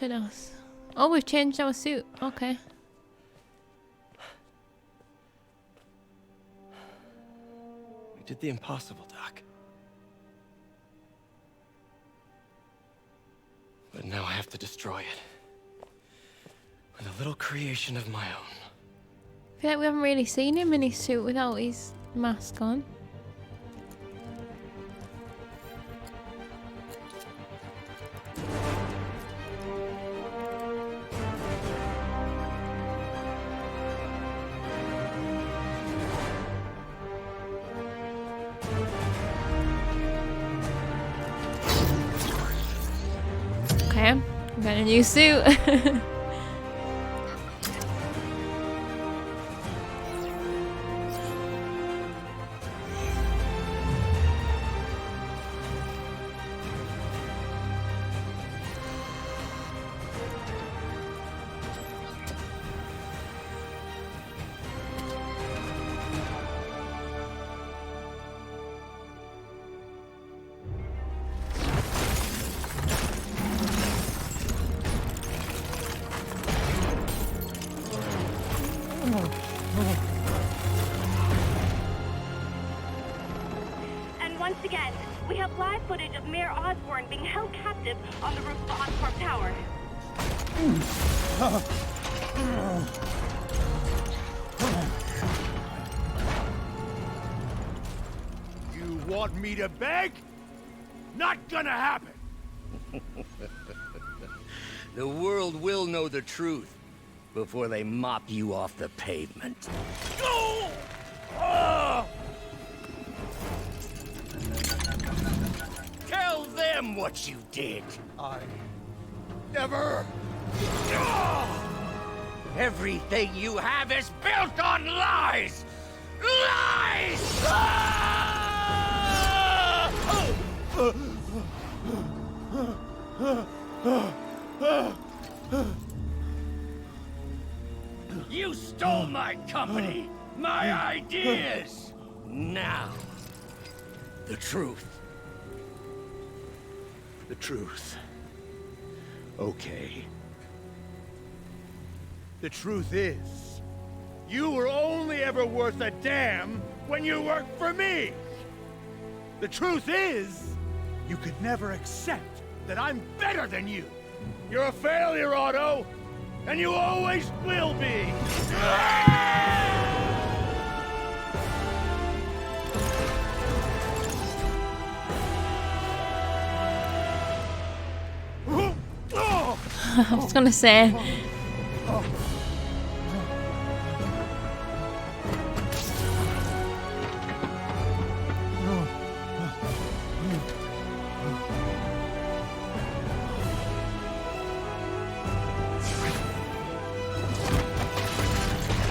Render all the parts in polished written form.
Look at us. Oh, we've changed our suit. Okay. We did the impossible, Doc. But now I have to destroy it. With a little creation of my own. I feel like we haven't really seen him in his suit without his mask on. Okay, we got a new suit. And once again, we have live footage of Mayor Osborn being held captive on the roof of the Oscorp Tower. You want me to beg? Not gonna happen! The world will know the truth before they mop you off the pavement. Go! Ah! Tell them what you did. I never... Everything you have is built on lies! Lies! Ah! You stole my company, my ideas! Now, the truth. The truth. Okay. The truth is, you were only ever worth a damn when you worked for me! The truth is, you could never accept that I'm better than you! You're a failure, Otto! And you always will be! I was gonna say.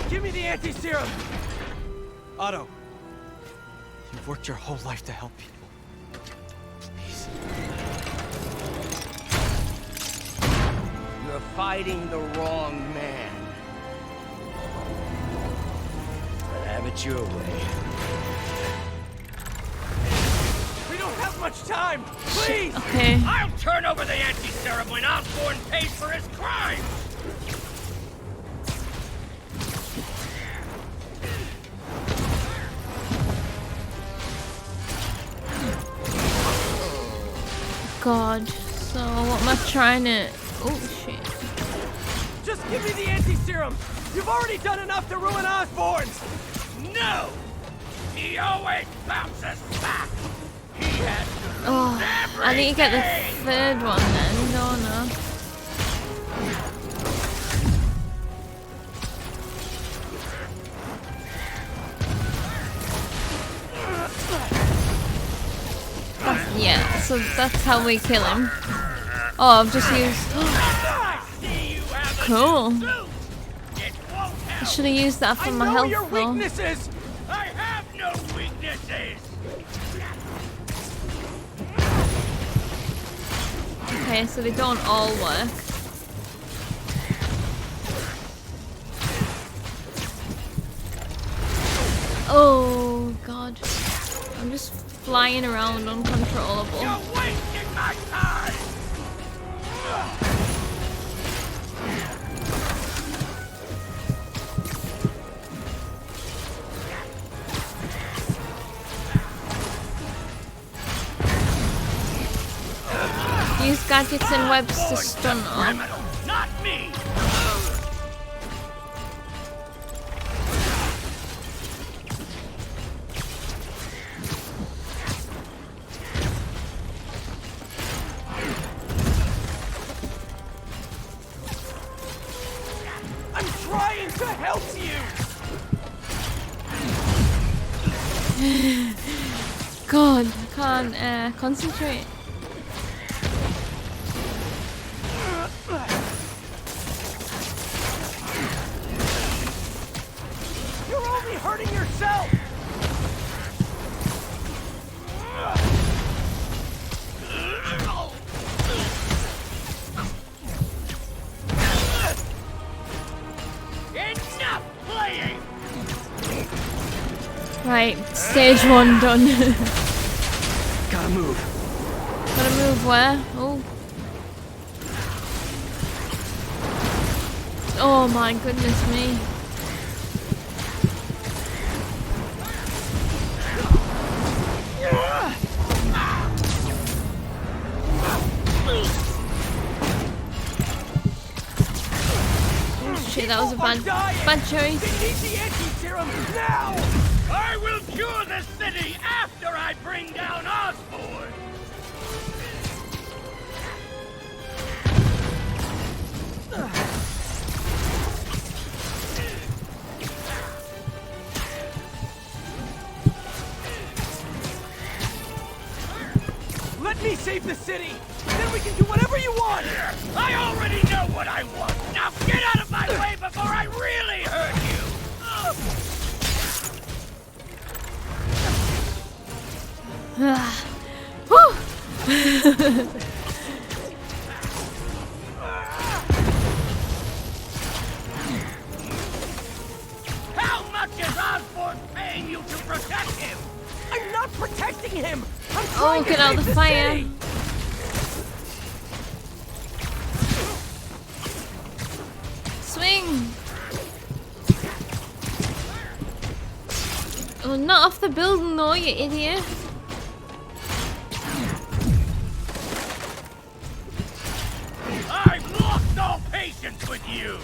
Give me the anti-serum! Otto, you've worked your whole life to help people. Please. You're fighting the wrong man. But have it your way. We don't have much time! Please! Okay. I'll turn over the anti-serum when Osborn pays for his crimes! God. So what am I trying to... Oh shit. Just give me the anti-serum! You've already done enough to ruin Osborn's! No! He always bounces back! He has to lose Oh, I need to get the third one then, don't I? Yeah, so that's how we kill him. Oh, I've just used... Cool. I should have used that for my I know health your though. weaknesses! I have no weaknesses! Okay, so they don't all work. Oh god. I'm just flying around uncontrollable. You're wasting my time! use gadgets and webs to stun her. Criminal, not me. I'm trying to help you. God, I can't concentrate. You're only hurting yourself. Enough playing. Right, stage 1 done. Gotta move. Gotta move where? Oh. Oh my goodness me. Oh shit, that was a bad choice. They need the anti-serum now. I will cure the city after I bring down Osborn. Let me save the city! Then we can do whatever you want! I already know what I want! Now get out of my way before I really hurt you! Whew. How much is Osborn paying you to protect him? I'm not protecting him! I'm trying Get to out save of the the fire. city! Swing! Oh, not off the building though, you idiot. I've lost all patience with you!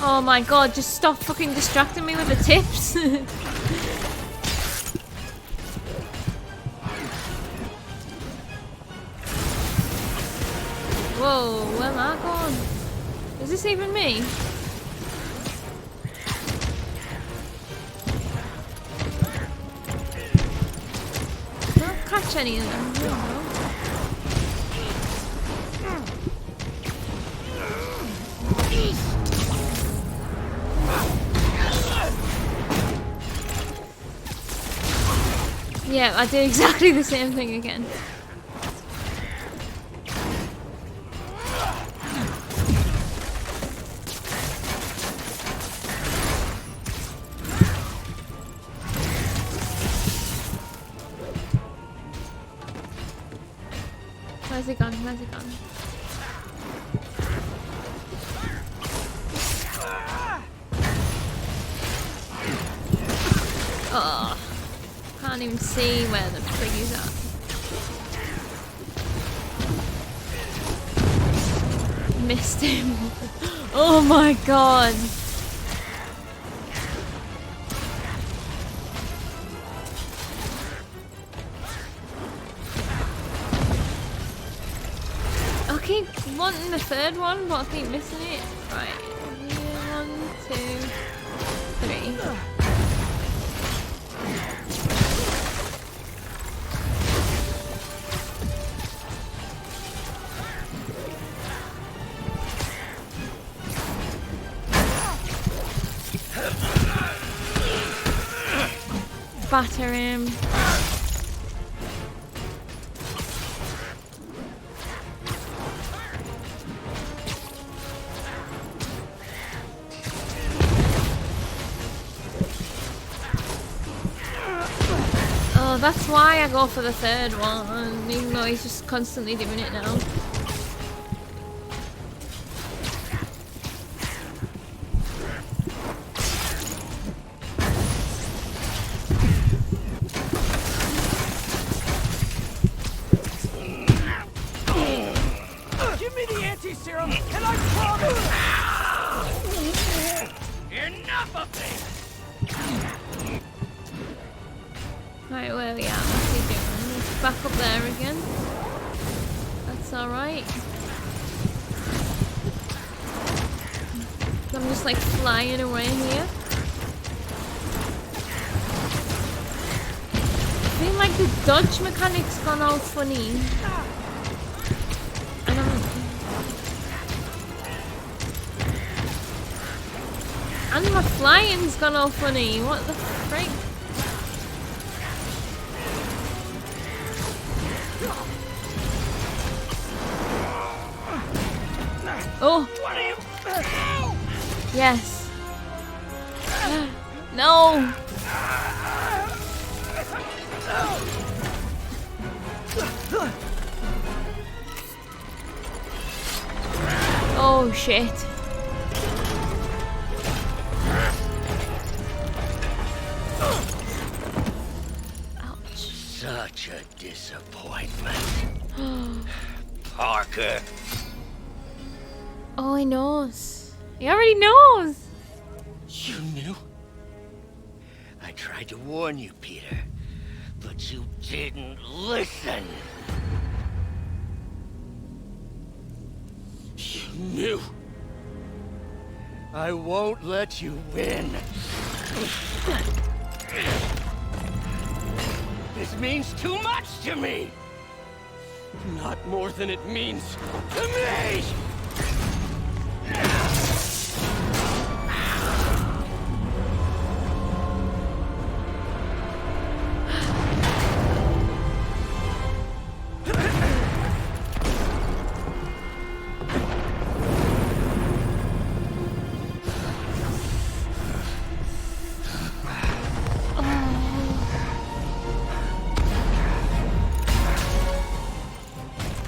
Oh my god, just stop fucking distracting me with the tips. Whoa, where am I going? Is this even me? I don't catch any of them. I don't know. Yeah, I do exactly the same thing again. Where's it gone? Where's it gone? Oh, can't even see where the frig is at. Missed him. Oh my god. I keep wanting the third one, but I keep missing it. Right. Here, 1, 2, 3. batter him. Oh, that's why I go for the third one, even though he's just constantly doing it now. Give me the anti-serum, and I promise! Enough of this! Right, where we are? What's he doing? He's back up there again. That's alright. I'm just like flying away here. I feel like the dodge mechanic's gone all funny. And my flying's gone all funny. What the frick? Oh! Yes. No! Oh shit. Ouch. Such a disappointment. Parker. Oh, he knows. He already knows. You knew? I tried to warn you, Peter, but you didn't listen. You knew. I won't let you win. This means too much to me. Not more than it means to me!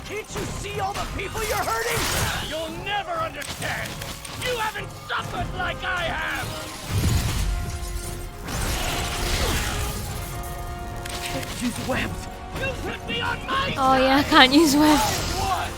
Can't you see all the people you're hurting? You'll never understand! You haven't suffered like I have! Use webs! You put me on my Oh yeah, I can't use web. What?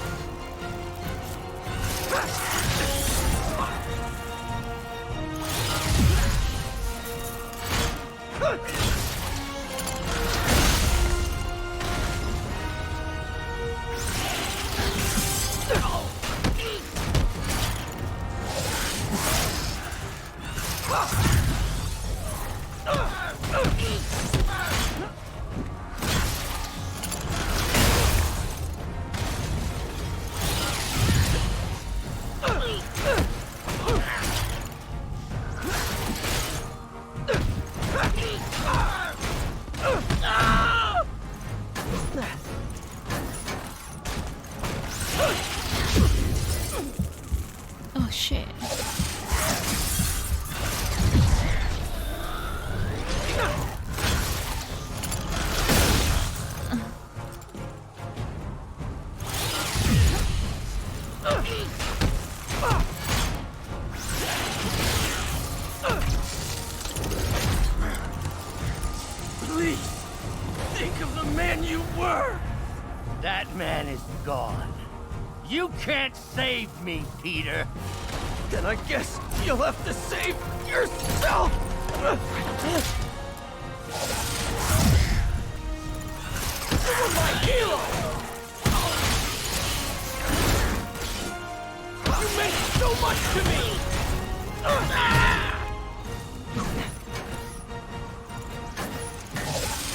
Oh shit. Please, think of the man you were! That man is gone. You can't save me, Peter. Then I guess you'll have to save yourself! You were my hero! You meant so much to me!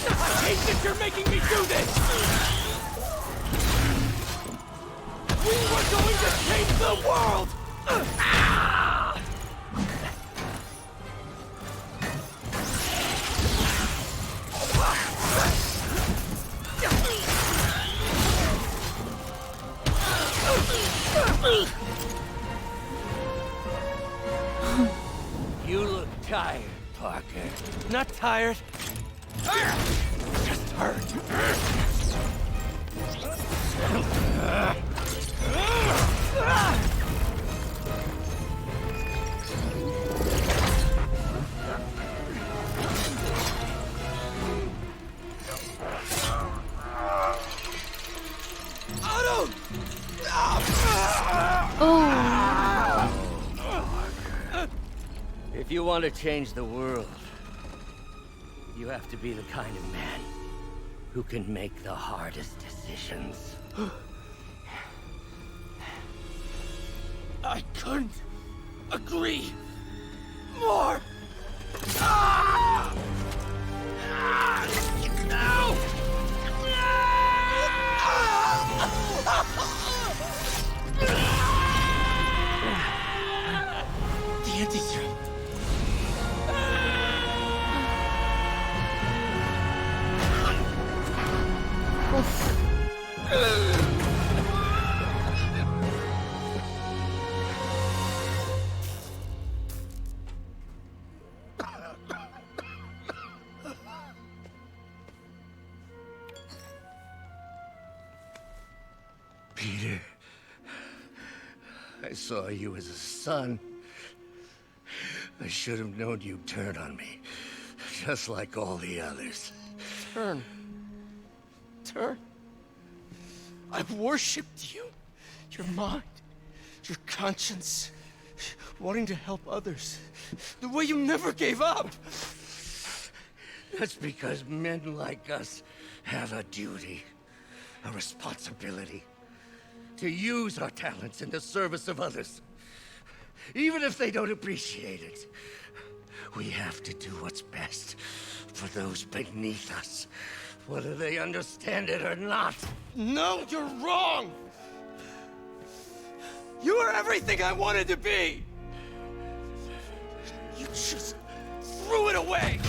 I hate that you're making me do this! We were going to change the world! You look tired, Parker. Not tired. Just hurt. If you want to change the world, you have to be the kind of man who can make the hardest decisions. I couldn't agree more. No! The anti-serum. Peter, I saw you as a son. I should have known you'd turn on me, just like all the others. Turn. I've worshipped you. Your mind, your conscience, wanting to help others. The way you never gave up. That's because men like us have a duty, a responsibility, to use our talents in the service of others. Even if they don't appreciate it, we have to do what's best for those beneath us, whether they understand it or not. No, you're wrong! You are everything I wanted to be! You just threw it away!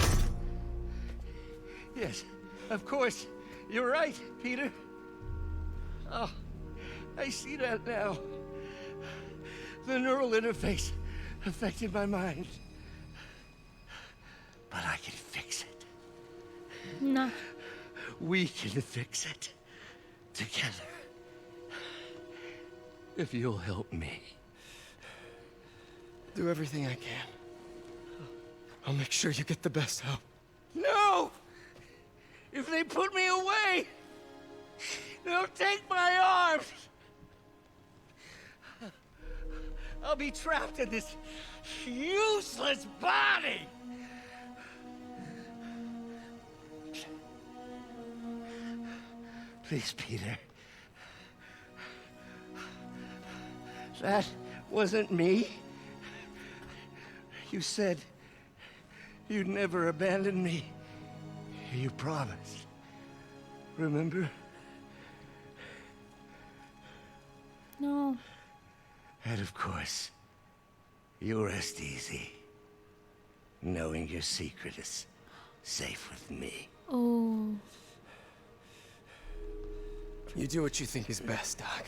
Yes, of course. You're right, Peter. Oh, I see that now. The neural interface affected my mind. But I can fix it. No. We can fix it. Together. If you'll help me. Do everything I can. I'll make sure you get the best help. No! If they put me away, they'll take my arms. I'll be trapped in this useless body. Please, Peter. That wasn't me. You said you'd never abandon me. You promised. Remember? No. And of course, you rest easy, knowing your secret is safe with me. Oh. You do what you think is best, Doc.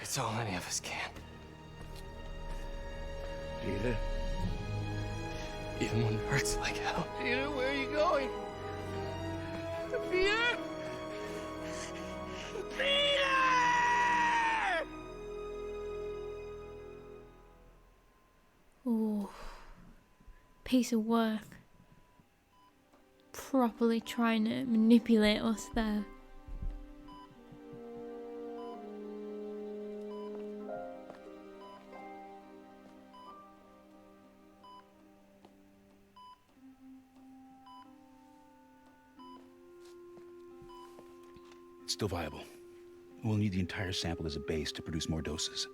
It's all any of us can. Peter? Even when it hurts like hell. Peter, where are you going? Peter? Peter! Oh. Piece of work. Properly trying to manipulate us there. Still viable. We'll need the entire sample as a base to produce more doses.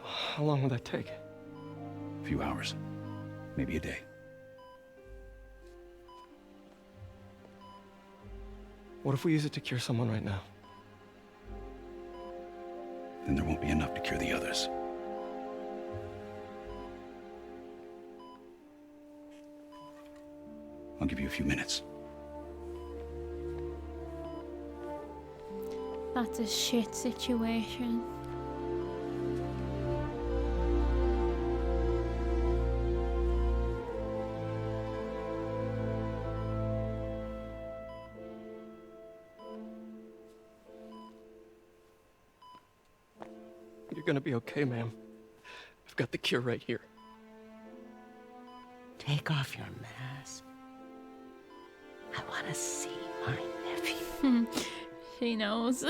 How long will that take? A few hours. Maybe a day. What if we use it to cure someone right now? Then there won't be enough to cure the others. I'll give you a few minutes. That's a shit situation. You're gonna be okay, ma'am. I've got the cure right here. Take off your mask. I want to see my nephew. She knows.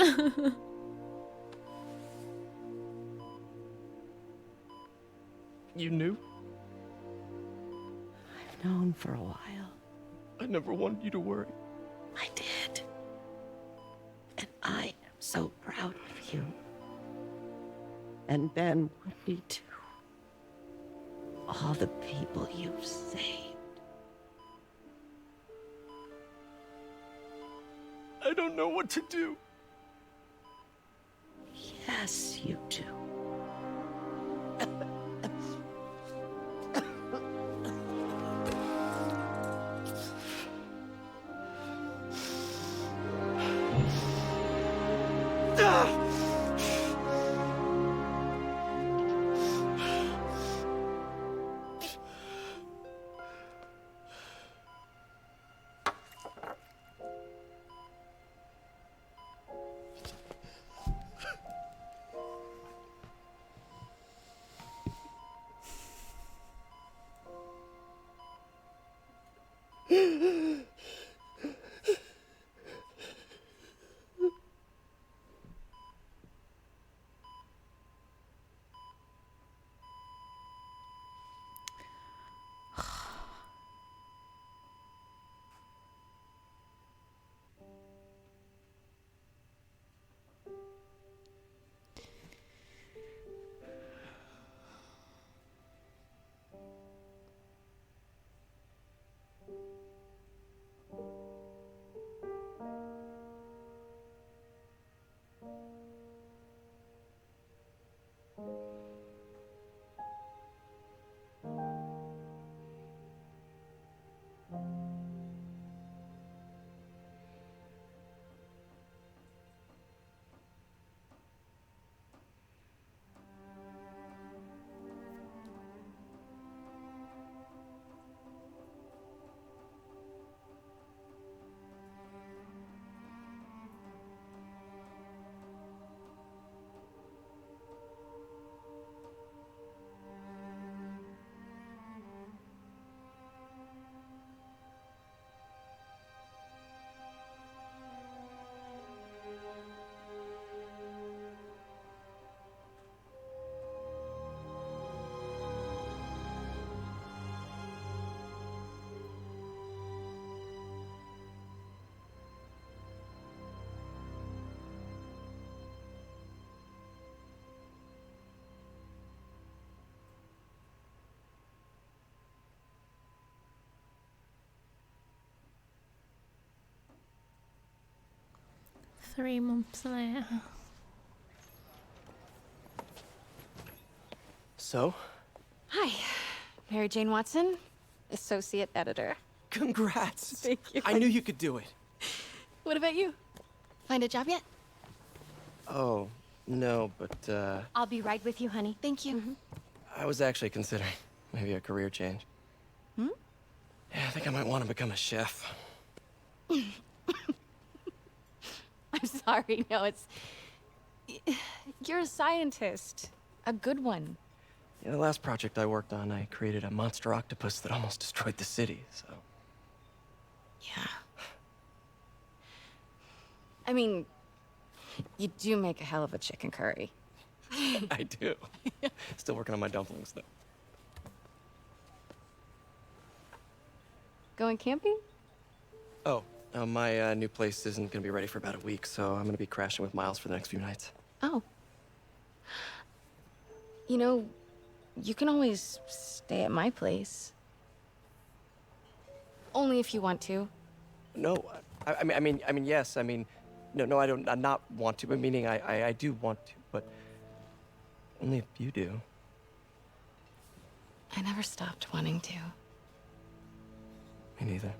You knew? I've known for a while. I never wanted you to worry. I did. And I am so proud of you. And Ben would be too. All the people you've saved. I don't know what to do. Yes, you do. Three months later. So? Hi, Mary Jane Watson, Associate Editor. Congrats! Thank you. I knew you could do it. What about you? Find a job yet? Oh, no, but, I'll be right with you, honey. Thank you. I was actually considering maybe a career change. Yeah, I think I might want to become a chef. I'm sorry, no, it's... You're a scientist. A good one. Yeah, the last project I worked on, I created a monster octopus that almost destroyed the city, so... Yeah. I mean, you do make a hell of a chicken curry. I do. Still working on my dumplings, though. Going camping? Oh, my new place isn't gonna be ready for about a week, so I'm gonna be crashing with Miles for the next few nights. Oh. You know, you can always stay at my place. Only if you want to. No, I mean, yes, I mean, no, I don't, I not want to, but meaning I do want to, but only if you do. I never stopped wanting to. Me neither.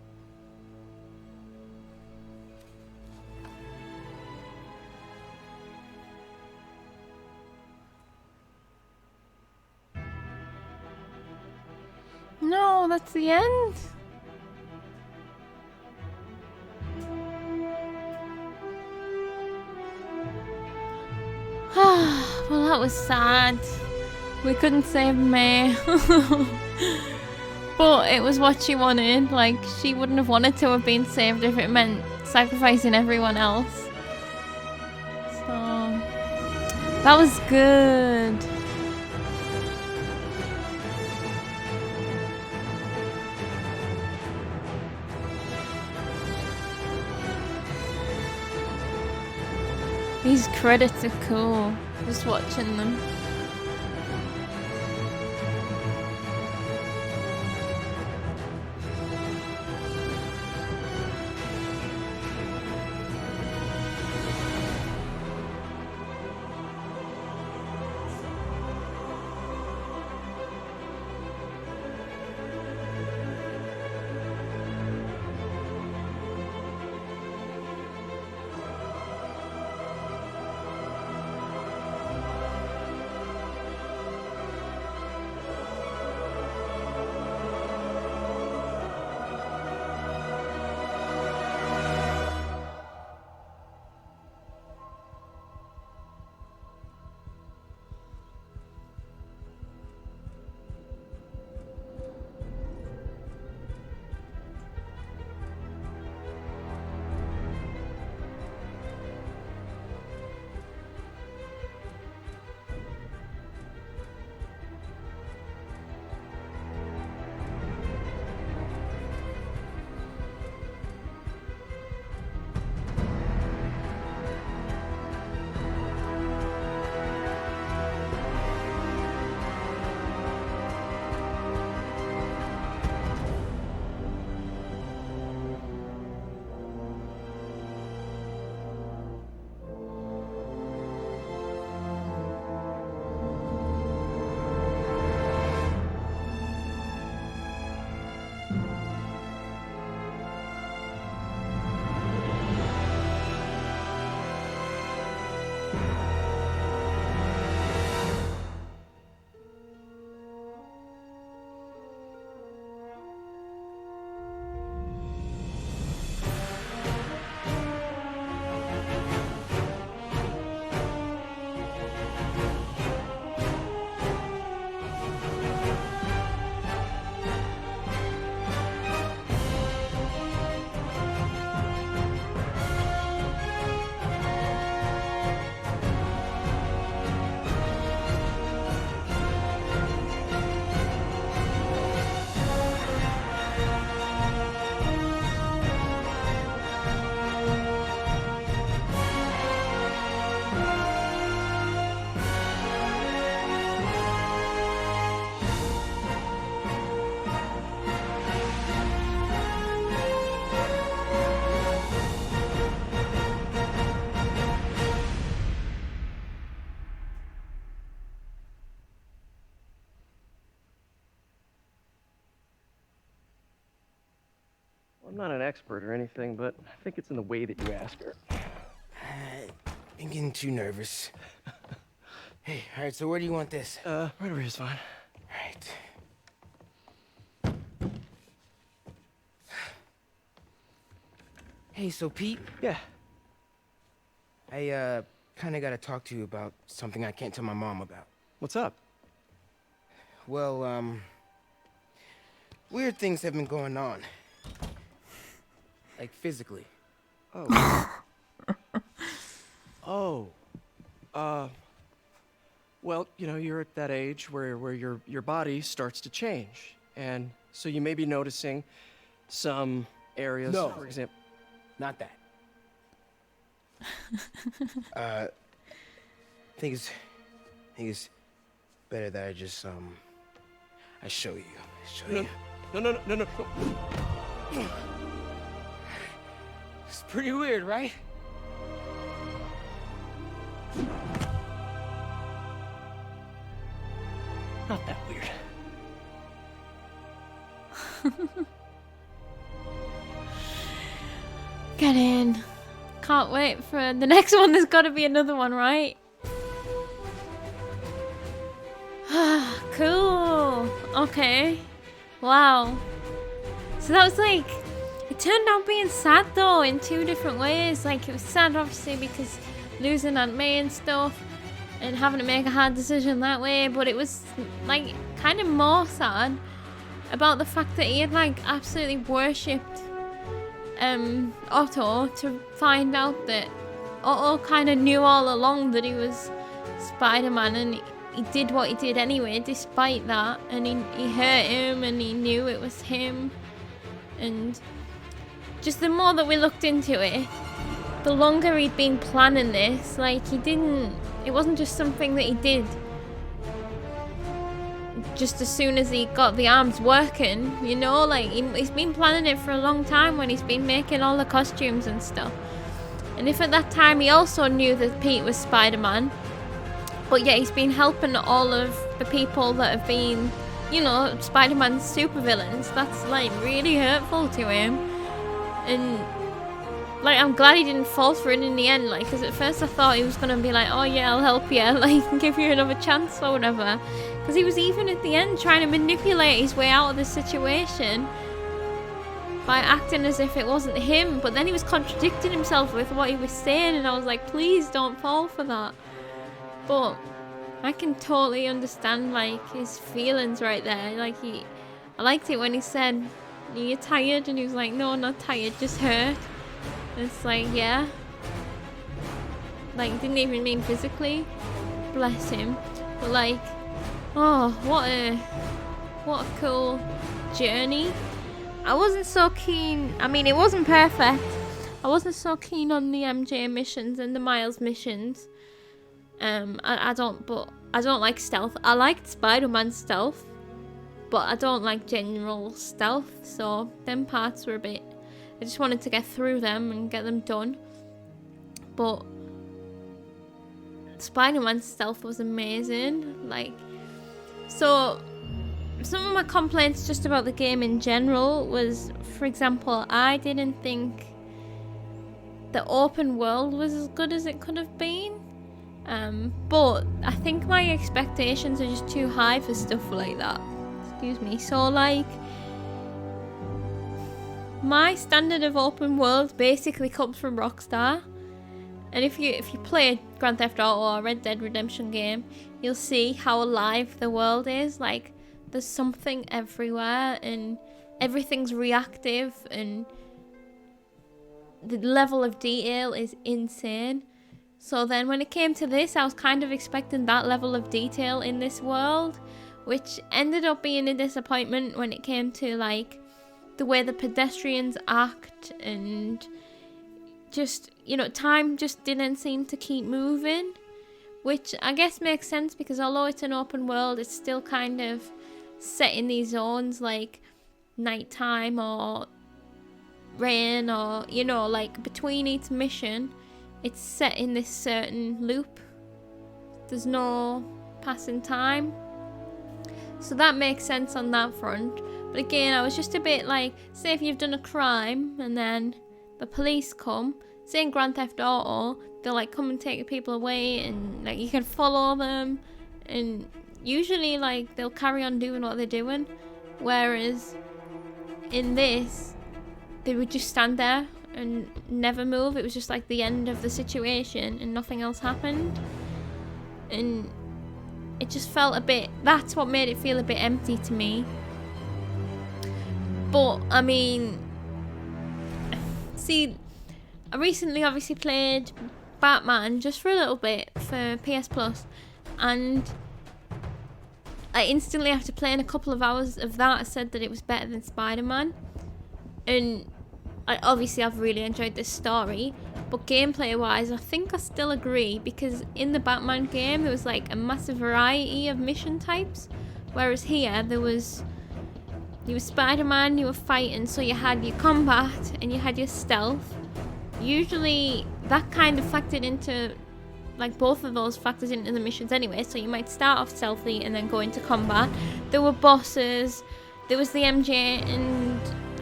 No, that's the end. Well, that was sad. We couldn't save May. But it was what she wanted. Like, she wouldn't have wanted to have been saved if it meant sacrificing everyone else. So, that was good. These credits are cool. Just watching them. I'm not an expert or anything, but I think it's in the way that you ask her. I'm getting too nervous. Hey, all right, so where do you want this? Right over here is fine. All right. Hey, so Pete? Yeah. I, kinda gotta talk to you about something I can't tell my mom about. What's up? Well, weird things have been going on. Like, physically. Oh. Well, you know, you're at that age where your body starts to change. And so you may be noticing some areas, No. for example. Not that. I think it's better that I just, I show you. No. It's pretty weird, right? Not that weird. Get in. Can't wait for the next one. There's got to be another one, right? Cool. Okay. Wow. So that was like... It turned out being sad though in two different ways. Like it was sad obviously because losing Aunt May and stuff. and having to make a hard decision that way. But it was like kind of more sad about the fact that he had like absolutely worshipped Otto, to find out that Otto kind of knew all along that he was Spider-Man, and he did what he did anyway despite that, and he hurt him and he knew it was him. And just the more that we looked into it, the longer he'd been planning this. Like, it wasn't just something that he did just as soon as he got the arms working, you know, like he's been planning it for a long time when he's been making all the costumes and stuff. And if at that time he also knew that Pete was Spider-Man, but yet he's been helping all of the people that have been, you know, Spider-Man's supervillains, that's like really hurtful to him. And like, I'm glad he didn't fall for it in the end, like, because at first I thought he was going to be like, oh yeah, I'll help you, like, give you another chance or whatever. Because he was even at the end trying to manipulate his way out of the situation by acting as if it wasn't him. But then he was contradicting himself with what he was saying, and I was like, please don't fall for that. But I can totally understand, like, his feelings right there. Like, I liked it when he said, are you tired? And he was like, no, not tired, just hurt. And it's like, yeah. Like, didn't even mean physically. Bless him. But like, oh, what a cool journey. I wasn't so keen. I mean, it wasn't perfect. I wasn't so keen on the MJ missions and the Miles missions. I don't like stealth. I liked Spider-Man stealth, but I don't like general stealth. So them parts were a bit. I just wanted to get through them and get them done. But Spider-Man stealth was amazing. Like, so some of my complaints just about the game in general was, for example, I didn't think the open world was as good as it could have been. But I think my expectations are just too high for stuff like that. Excuse me. So like, my standard of open world basically comes from Rockstar. And if you play Grand Theft Auto or Red Dead Redemption game, you'll see how alive the world is. Like, there's something everywhere and everything's reactive and the level of detail is insane. So then when it came to this, I was kind of expecting that level of detail in this world, which ended up being a disappointment when it came to like the way the pedestrians act, and just, you know, time just didn't seem to keep moving, which I guess makes sense because although it's an open world, it's still kind of set in these zones like nighttime or rain, or, you know, like between each mission it's set in this certain loop. There's no passing time, so that makes sense on that front. But again, I was just a bit like, say if you've done a crime and then the police come, say in Grand Theft Auto, they'll like come and take the people away and like you can follow them, and usually like they'll carry on doing what they're doing, whereas in this they would just stand there and never move. It was just like the end of the situation and nothing else happened, and it just felt a bit, that's what made it feel a bit empty to me. But I mean, see, I recently obviously played Batman just for a little bit for PS Plus, and I instantly, after playing a couple of hours of that, I said that it was better than Spider-Man. And I've really enjoyed this story, but gameplay wise I think I still agree, because in the Batman game there was like a massive variety of mission types, whereas here you were Spider-Man, you were fighting, so you had your combat and you had your stealth. Usually that kind of factored into, like, both of those factors into the missions anyway, so you might start off stealthy and then go into combat. There were bosses, there was the MJ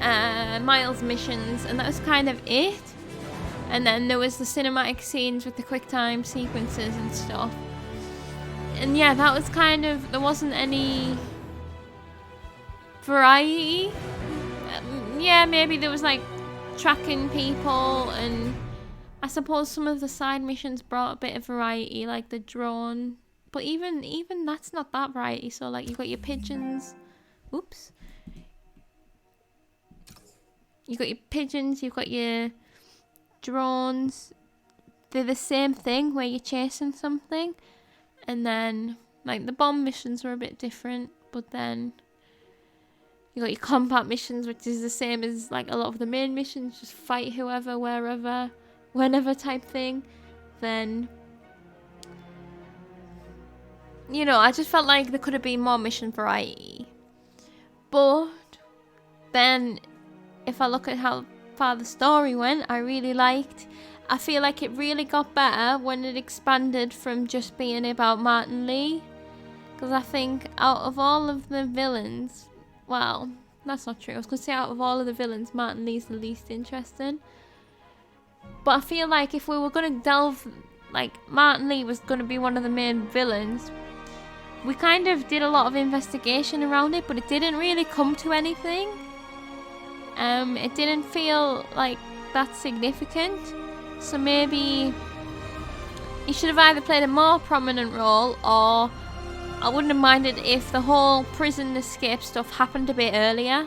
and Miles missions, and that was kind of it. And then there was the cinematic scenes with the quick time sequences and stuff. And yeah, that was kind of, there wasn't any variety. Yeah, maybe there was like tracking people and I suppose some of the side missions brought a bit of variety, like the drone. But even that's not that variety. So like you've got your pigeons. Oops. You've got your pigeons, you've got your drones. They're the same thing where you're chasing something. And then like the bomb missions were a bit different. But then you got your combat missions, which is the same as like a lot of the main missions. Just fight whoever, wherever, whenever type thing. Then, you know, I just felt like there could have been more mission variety. But then if I look at how far the story went, I feel like it really got better when it expanded from just being about Martin Lee. Because I think out of all of the villains, well, that's not true. I was going to say out of all of the villains, Martin Lee's the least interesting. But I feel like if we were going to delve, like Martin Lee was going to be one of the main villains, we kind of did a lot of investigation around it, but it didn't really come to anything. It didn't feel like that significant. So maybe he should have either played a more prominent role, or I wouldn't have minded if the whole prison escape stuff happened a bit earlier.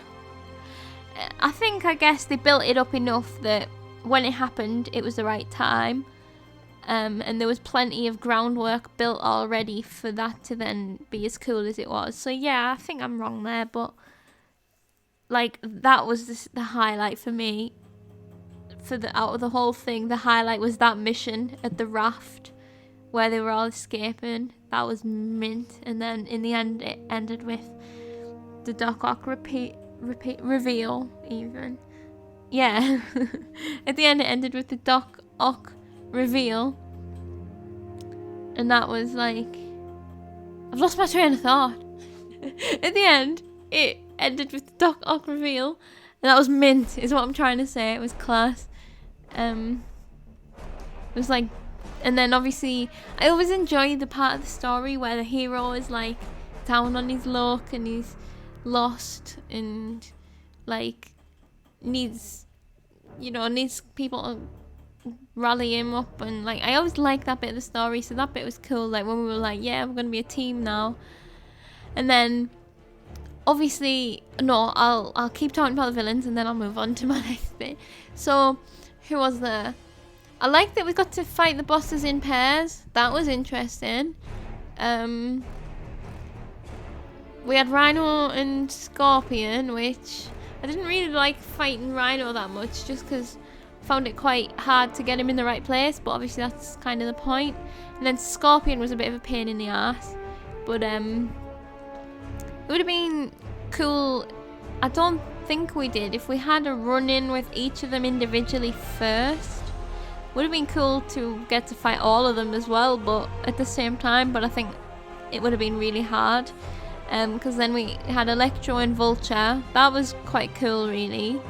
I guess they built it up enough that when it happened, it was the right time. And there was plenty of groundwork built already for that to then be as cool as it was. So yeah, I think I'm wrong there, but like that was the highlight for me. Out of the whole thing, the highlight was that mission at the raft where they were all escaping. That was mint. And then in the end, it ended with the Doc Ock reveal even. Yeah. At the end, it ended with the Doc Ock reveal. And that was like, I've lost my train of thought. At the end, it ended with the Doc Ock reveal. And that was mint, is what I'm trying to say. It was class. It was like, and then obviously I always enjoy the part of the story where the hero is like down on his luck and he's lost and like needs people to rally him up, and like I always like that bit of the story. So that bit was cool, like when we were like, yeah, we're gonna be a team now. And then obviously, no, I'll keep talking about the villains and then I'll move on to my next bit. So who was there? I liked that we got to fight the bosses in pairs. That was interesting. We had Rhino and Scorpion, which I didn't really like fighting Rhino that much, just because I found it quite hard to get him in the right place, but obviously that's kind of the point. And then Scorpion was a bit of a pain in the ass, but it would have been cool. I don't think we did. If we had a run-in with each of them individually first, would have been cool to get to fight all of them as well, but at the same time. But I think it would have been really hard, because then we had Electro and Vulture. That was quite cool, really.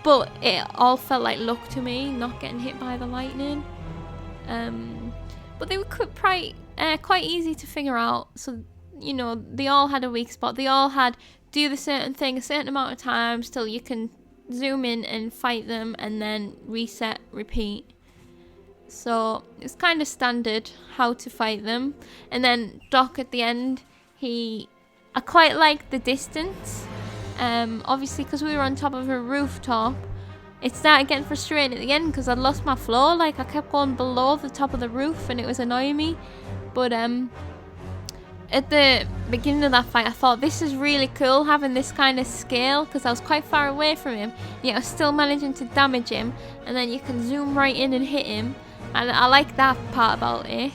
But it all felt like luck to me, not getting hit by the lightning. But they were quite easy to figure out. So, you know, they all had a weak spot. They all had do the certain thing a certain amount of times till you can zoom in and fight them and then reset, repeat. So it's kind of standard how to fight them. And then Doc at the end, I quite liked the distance. Obviously because we were on top of a rooftop, it started getting frustrating at the end because I'd lost my flow. Like I kept going below the top of the roof and it was annoying me. But at the beginning of that fight, I thought this is really cool having this kind of scale, because I was quite far away from him, yet I was still managing to damage him, and then you can zoom right in and hit him, and I like that part about it.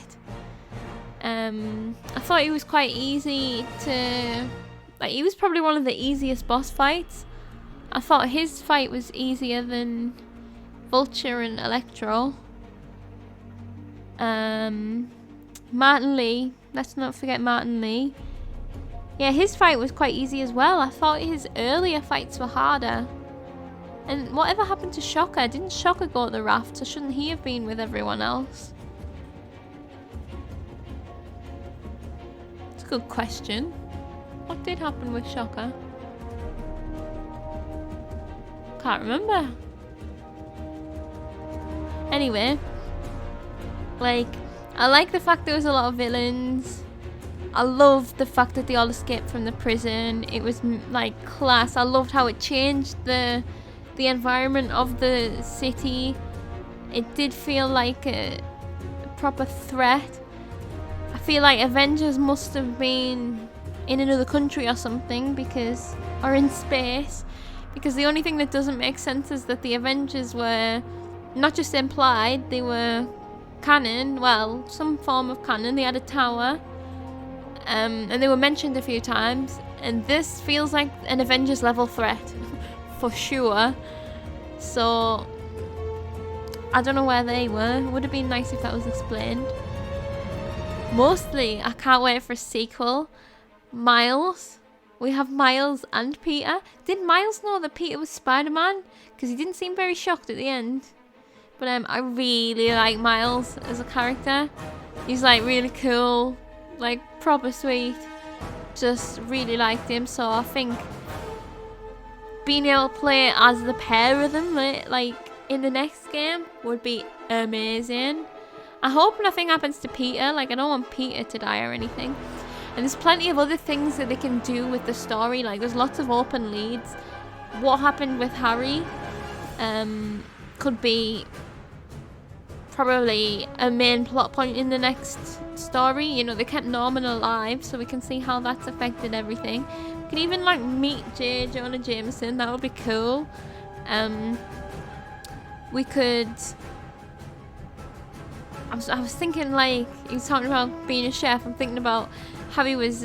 I thought he was quite easy to, like, he was probably one of the easiest boss fights. I thought his fight was easier than Vulture and Electro. Martin Lee. Let's not forget Martin Lee. Yeah, his fight was quite easy as well. I thought his earlier fights were harder. And whatever happened to Shocker? Didn't Shocker go to the raft? So shouldn't he have been with everyone else? It's a good question. What did happen with Shocker? Can't remember. Anyway, like, I like the fact there was a lot of villains. I loved the fact that they all escaped from the prison. It was like class. I loved how it changed the environment of the city. It did feel like a proper threat. I feel like Avengers must have been in another country or something, because, or in space, because the only thing that doesn't make sense is that the Avengers were not just implied, they were canon, well, some form of canon. They had a tower, and they were mentioned a few times, and this feels like an Avengers level threat for sure. So I don't know where they were. It would have been nice if that was explained. Mostly, I can't wait for a sequel. Miles. We have Miles and Peter. Did Miles know that Peter was Spider-Man? Because he didn't seem very shocked at the end. But I really like Miles as a character. He's like really cool. Like proper sweet. Just really liked him. So I think being able to play as the pair of them, like in the next game, would be amazing. I hope nothing happens to Peter. Like, I don't want Peter to die or anything. And there's plenty of other things that they can do with the story. Like, there's lots of open leads. What happened with Harry could be probably a main plot point in the next story. You know, they kept Norman alive, so we can see how that's affected everything. We can even, like, meet J. Jonah Jameson. That would be cool. We could... I was thinking, like, he was talking about being a chef. I'm thinking about how he was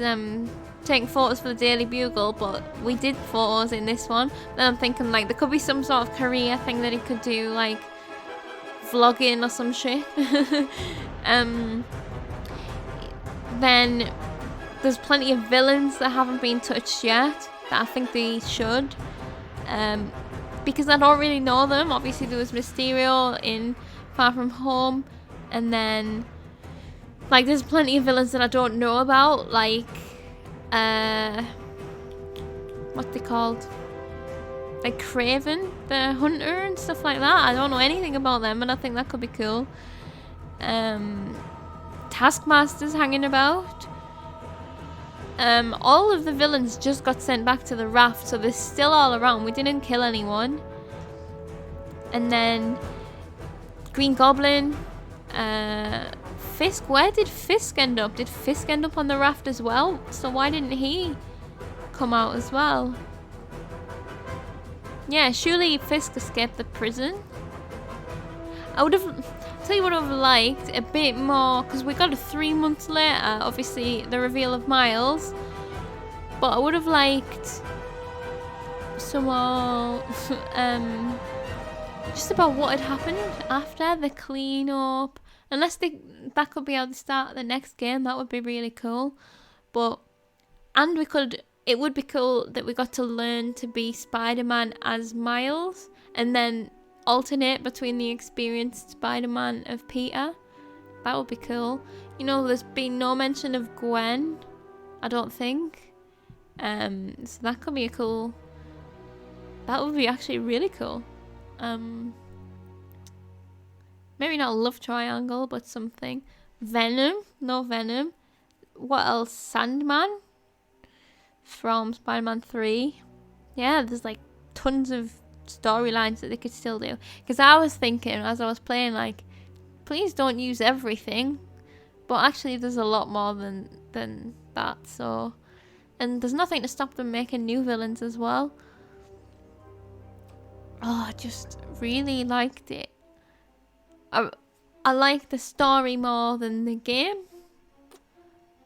taking photos for the Daily Bugle, but we did photos in this one. Then I'm thinking, like, there could be some sort of career thing that he could do, like vlogging or some shit. Then there's plenty of villains that haven't been touched yet that I think they should, because I don't really know them. Obviously there was Mysterio in Far From Home, and then like there's plenty of villains that I don't know about, like what they called, like Craven the Hunter and stuff like that. I don't know anything about them, and I think that could be cool. Taskmaster's hanging about. All of the villains just got sent back to the raft, so they're still all around. We didn't kill anyone. And then Green Goblin, Fisk. Where did Fisk end up? Did Fisk end up on the raft as well? So why didn't he come out as well? Yeah, surely Fisk escaped the prison. I would have... tell you what I would have liked a bit more, because we got it 3 months later, obviously the reveal of Miles, but I would have liked some more just about what had happened after the clean-up. Unless that could be how they start the next game, that would be really cool. But it would be cool that we got to learn to be Spider-Man as Miles, and then alternate between the experienced Spider-Man of Peter. That would be cool. You know, there's been no mention of Gwen, I don't think. So that could be a cool... that would be actually really cool. Maybe not a love triangle, but something. Venom? No Venom. What else? Sandman? From Spider-Man 3. Yeah, there's like tons of storylines that they could still do, because I was thinking as I was playing, like, please don't use everything, but actually there's a lot more than that. So, and there's nothing to stop them making new villains as well. Oh, I just really liked it. I like the story more than the game,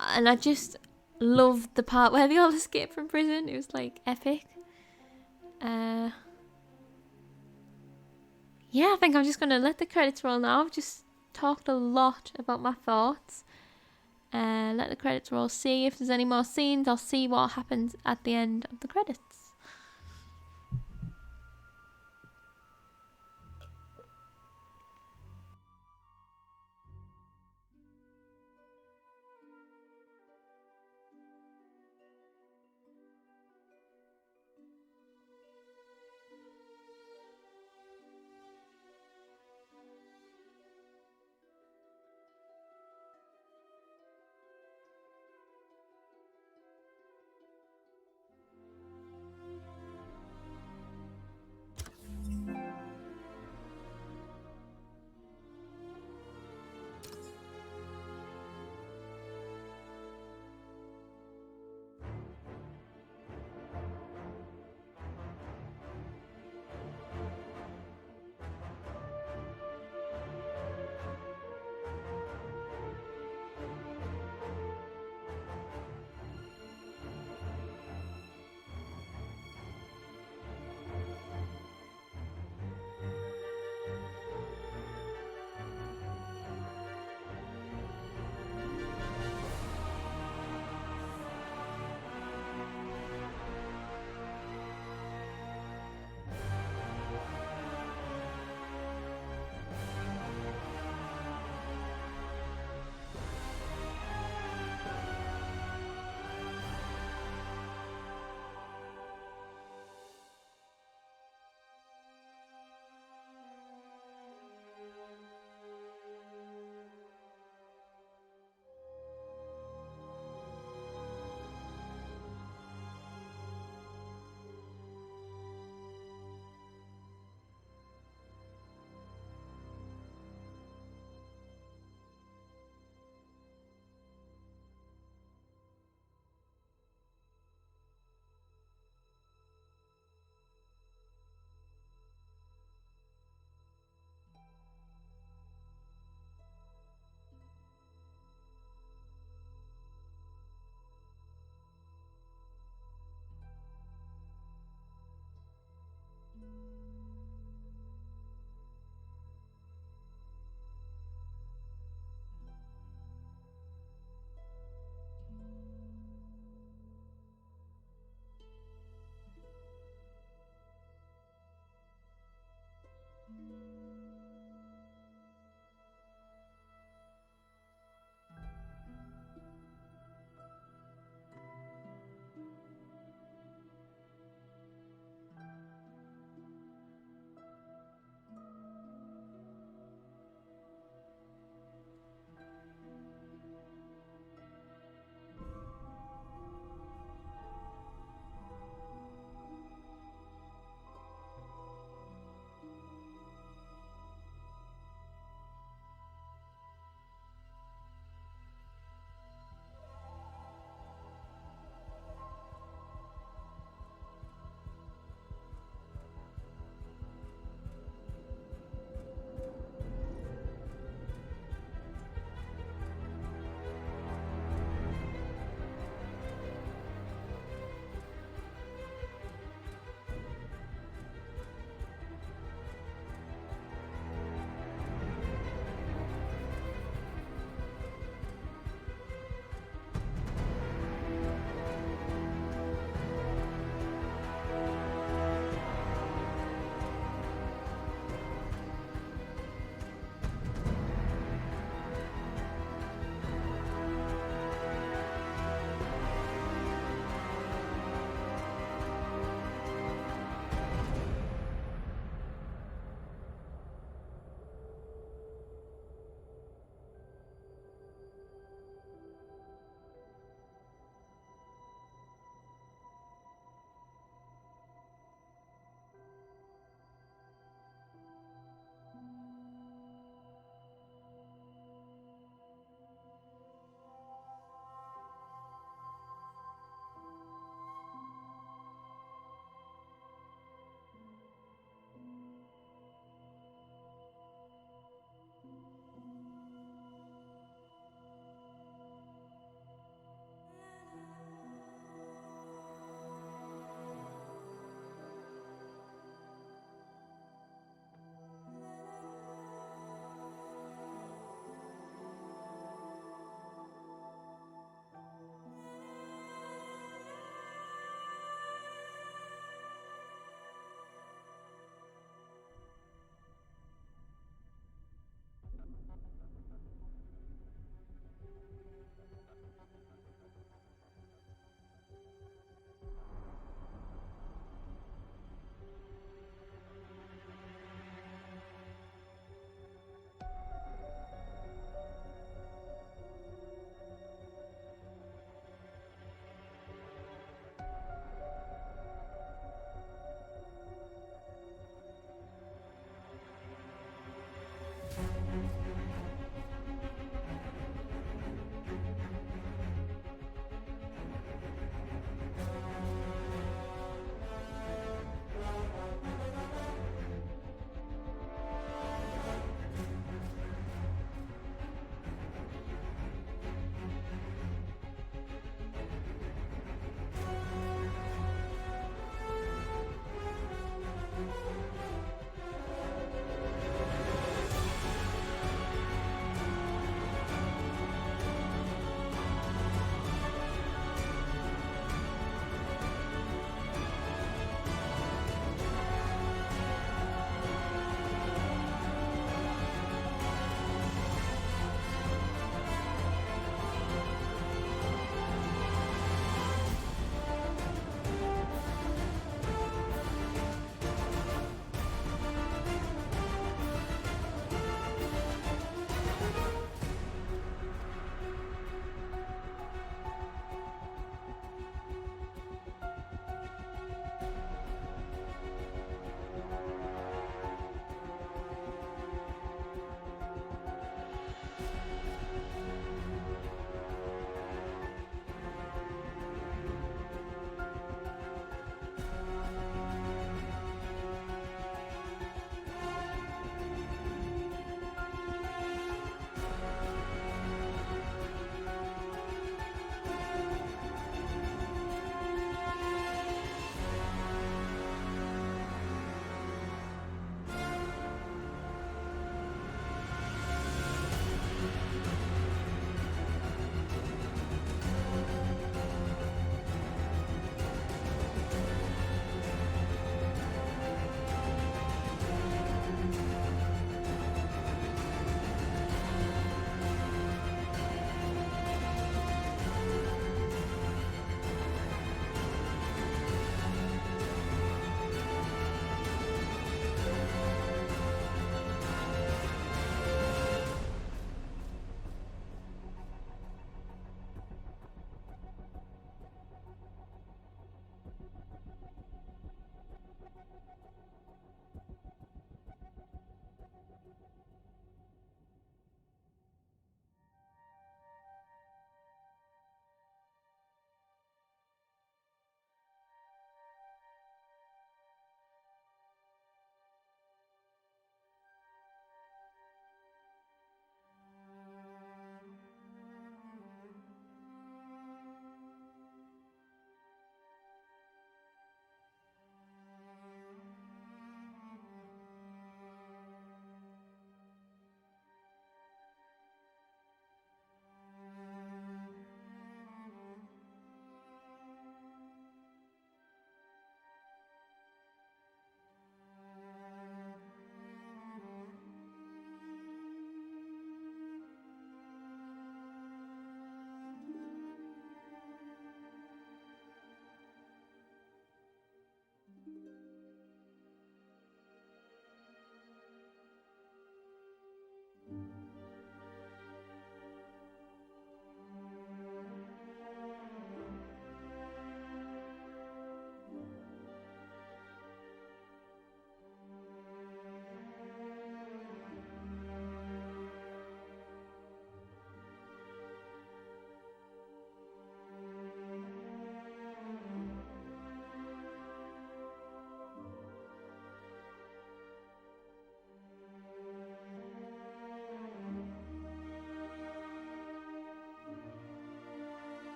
and I just loved the part where they all escaped from prison. It was like epic. Yeah, I think I'm just going to let the credits roll now. I've just talked a lot about my thoughts. Let the credits roll, see if there's any more scenes. I'll see what happens at the end of the credits.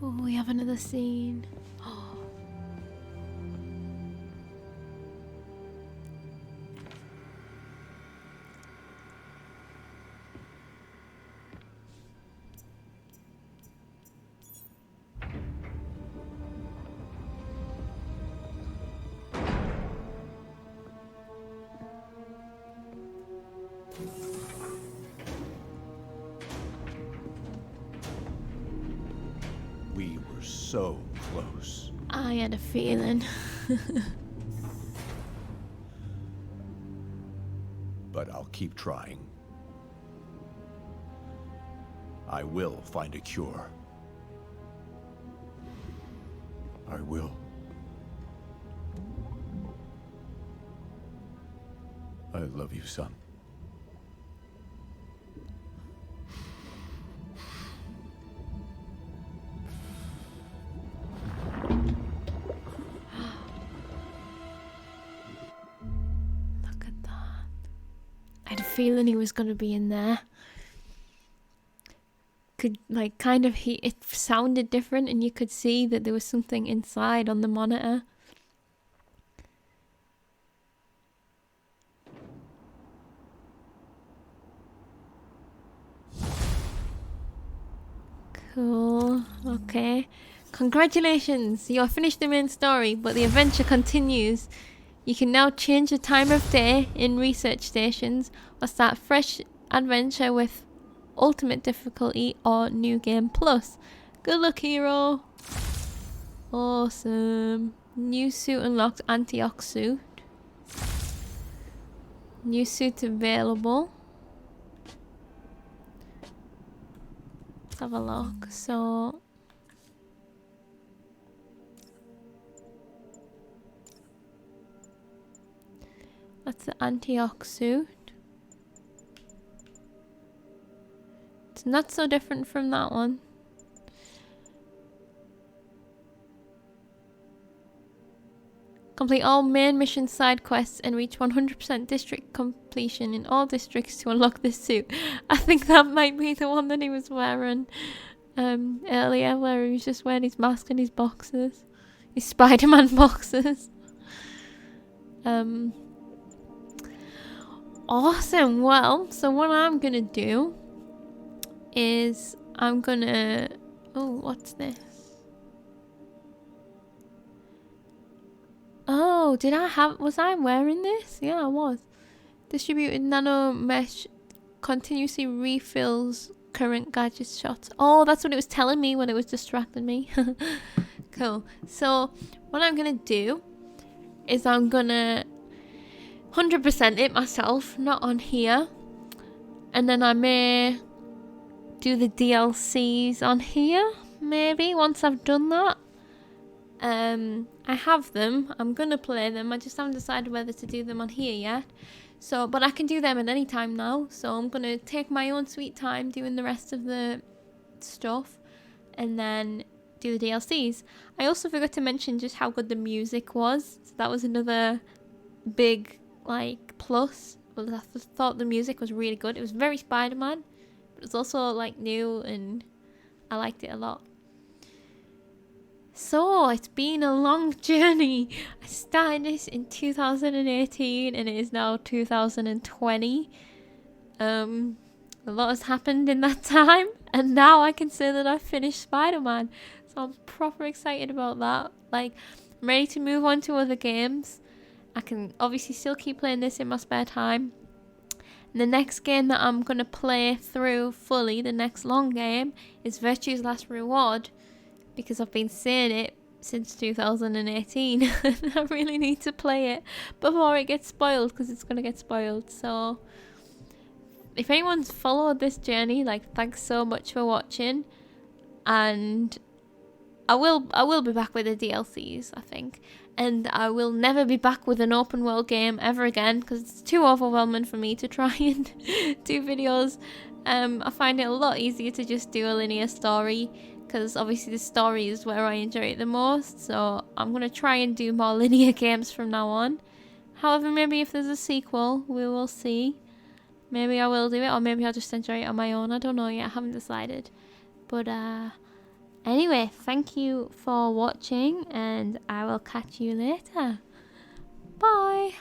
Oh, we have another scene. We were so close. I had a feeling. But I'll keep trying. I will find a cure. I will. I love you, son. Look at that. I had a feeling he was going to be in there. Could, like, kind of, it sounded different and you could see that there was something inside on the monitor. Cool. Okay. Congratulations! You have finished the main story, but the adventure continues. You can now change the time of day in research stations or start fresh adventure with ultimate difficulty or new game plus. Good luck, hero! Awesome. New suit unlocked, anti-ox suit. New suit available. Let's have a look. So that's the anti-ox suit. It's not so different from that one. Complete all main mission side quests and reach 100% district completion in all districts to unlock this suit. I think that might be the one that he was wearing earlier, where he was just wearing his mask and his boxers. His Spider-Man boxers. Awesome. Well, so what I'm gonna do is I'm gonna... Oh, what's this? Oh, was I wearing this? Yeah, I was. Distributed nano mesh continuously refills current gadget shots. Oh, that's what it was telling me when it was distracting me. Cool. So, what I'm gonna do is I'm gonna 100% it myself, not on here. And then I may do the DLCs on here, maybe, once I've done that. I have them. I'm gonna play them. I just haven't decided whether to do them on here yet. So, but I can do them at any time now. So I'm gonna take my own sweet time doing the rest of the stuff, and then do the DLCs. I also forgot to mention just how good the music was. So that was another big like plus. Well, I thought the music was really good. It was very Spider-Man, but it's also like new, and I liked it a lot. So, it's been a long journey. I started this in 2018 and it is now 2020. A lot has happened in that time, and now I can say that I've finished Spider-Man. So I'm proper excited about that. Like, I'm ready to move on to other games. I can obviously still keep playing this in my spare time. And the next game that I'm going to play through fully, the next long game, is Virtue's Last Reward. Because I've been saying it since 2018. I really need to play it before it gets spoiled, because it's going to get spoiled. So if anyone's followed this journey, like, thanks so much for watching. And I will be back with the DLCs, I think. And I will never be back with an open world game ever again, because it's too overwhelming for me to try and do videos. I find it a lot easier to just do a linear story, because obviously the story is where I enjoy it the most. So I'm going to try and do more linear games from now on. However, maybe if there's a sequel, we will see. Maybe I will do it, or maybe I'll just enjoy it on my own. I don't know yet, I haven't decided. But anyway, Anyway, thank you for watching, and I will catch you later. Bye.